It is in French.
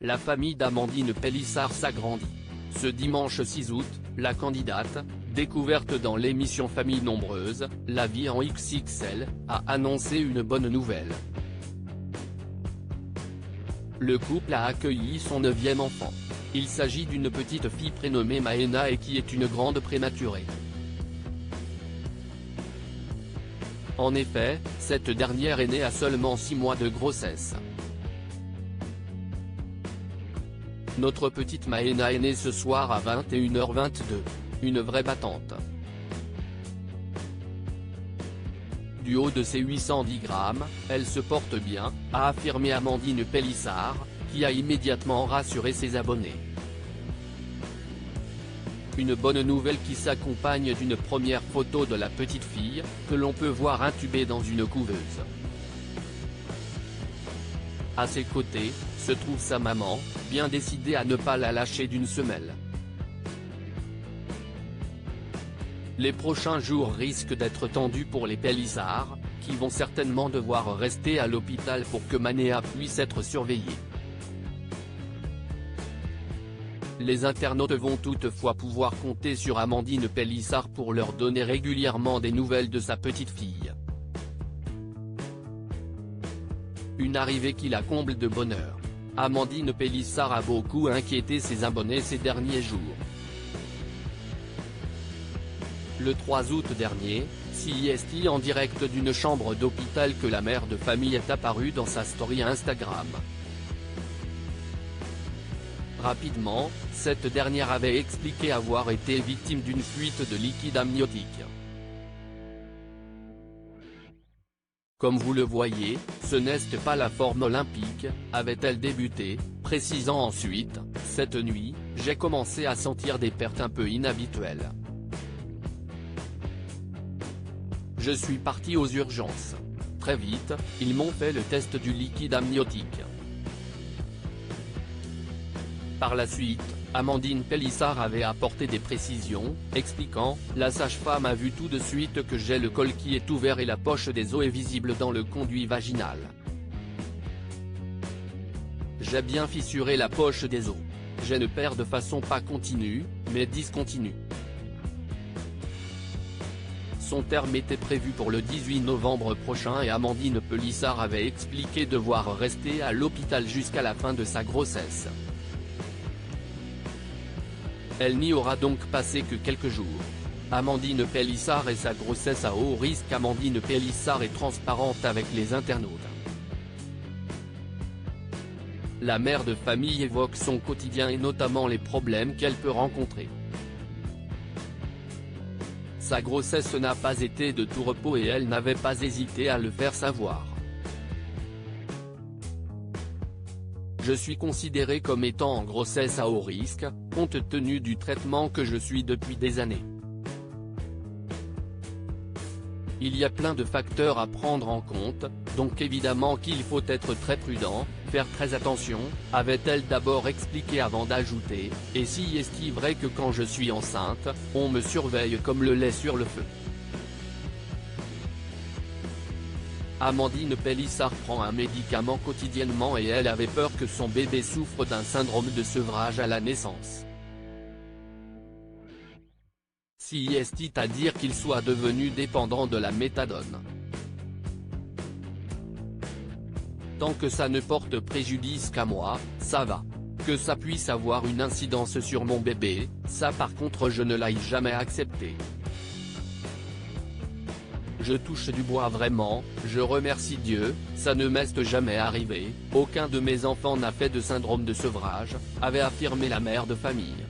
La famille d'Amandine Pélissard s'agrandit. Ce dimanche 6 août, la candidate, découverte dans l'émission Famille Nombreuse, La vie en XXL, a annoncé une bonne nouvelle. Le couple a accueilli son 9e enfant. Il s'agit d'une petite fille prénommée Maëna et qui est une grande prématurée. En effet, cette dernière est née à seulement 6 mois de grossesse. Notre petite Maëna est née ce soir à 21h22. Une vraie battante. Du haut de ses 810 grammes, elle se porte bien, a affirmé Amandine Pélissard, qui a immédiatement rassuré ses abonnés. Une bonne nouvelle qui s'accompagne d'une première photo de la petite fille, que l'on peut voir intubée dans une couveuse. À ses côtés, se trouve sa maman, bien décidée à ne pas la lâcher d'une semelle. Les prochains jours risquent d'être tendus pour les Pélissard, qui vont certainement devoir rester à l'hôpital pour que Maëna puisse être surveillée. Les internautes vont toutefois pouvoir compter sur Amandine Pélissard pour leur donner régulièrement des nouvelles de sa petite fille. Une arrivée qui la comble de bonheur. Amandine Pélissard a beaucoup inquiété ses abonnés ces derniers jours. Le 3 août dernier, c'est en direct d'une chambre d'hôpital que la mère de famille est apparue dans sa story Instagram. Rapidement, cette dernière avait expliqué avoir été victime d'une fuite de liquide amniotique. Comme vous le voyez, ce n'est pas la forme olympique, avait-elle débuté, précisant ensuite, cette nuit, j'ai commencé à sentir des pertes un peu inhabituelles. Je suis partie aux urgences. Très vite, ils m'ont fait le test du liquide amniotique. Par la suite, Amandine Pélissard avait apporté des précisions, expliquant « La sage-femme a vu tout de suite que j'ai le col qui est ouvert et la poche des os est visible dans le conduit vaginal. J'ai bien fissuré la poche des os. Je ne perds de façon pas continue, mais discontinue. » Son terme était prévu pour le 18 novembre prochain et Amandine Pélissard avait expliqué devoir rester à l'hôpital jusqu'à la fin de sa grossesse. Elle n'y aura donc passé que quelques jours. Amandine Pélissard et sa grossesse à haut risque. Amandine Pélissard est transparente avec les internautes. La mère de famille évoque son quotidien et notamment les problèmes qu'elle peut rencontrer. Sa grossesse n'a pas été de tout repos et elle n'avait pas hésité à le faire savoir. Je suis considérée comme étant en grossesse à haut risque, compte tenu du traitement que je suis depuis des années. Il y a plein de facteurs à prendre en compte, donc évidemment qu'il faut être très prudent, faire très attention, avait-elle d'abord expliqué avant d'ajouter, et si est-il vrai que quand je suis enceinte, on me surveille comme le lait sur le feu. Amandine Pélissard prend un médicament quotidiennement et elle avait peur que son bébé souffre d'un syndrome de sevrage à la naissance. Si est-il à dire qu'il soit devenu dépendant de la méthadone. Tant que ça ne porte préjudice qu'à moi, ça va. Que ça puisse avoir une incidence sur mon bébé, ça par contre je ne l'ai jamais accepté. Je touche du bois vraiment, je remercie Dieu, ça ne m'est jamais arrivé, aucun de mes enfants n'a fait de syndrome de sevrage, avait affirmé la mère de famille.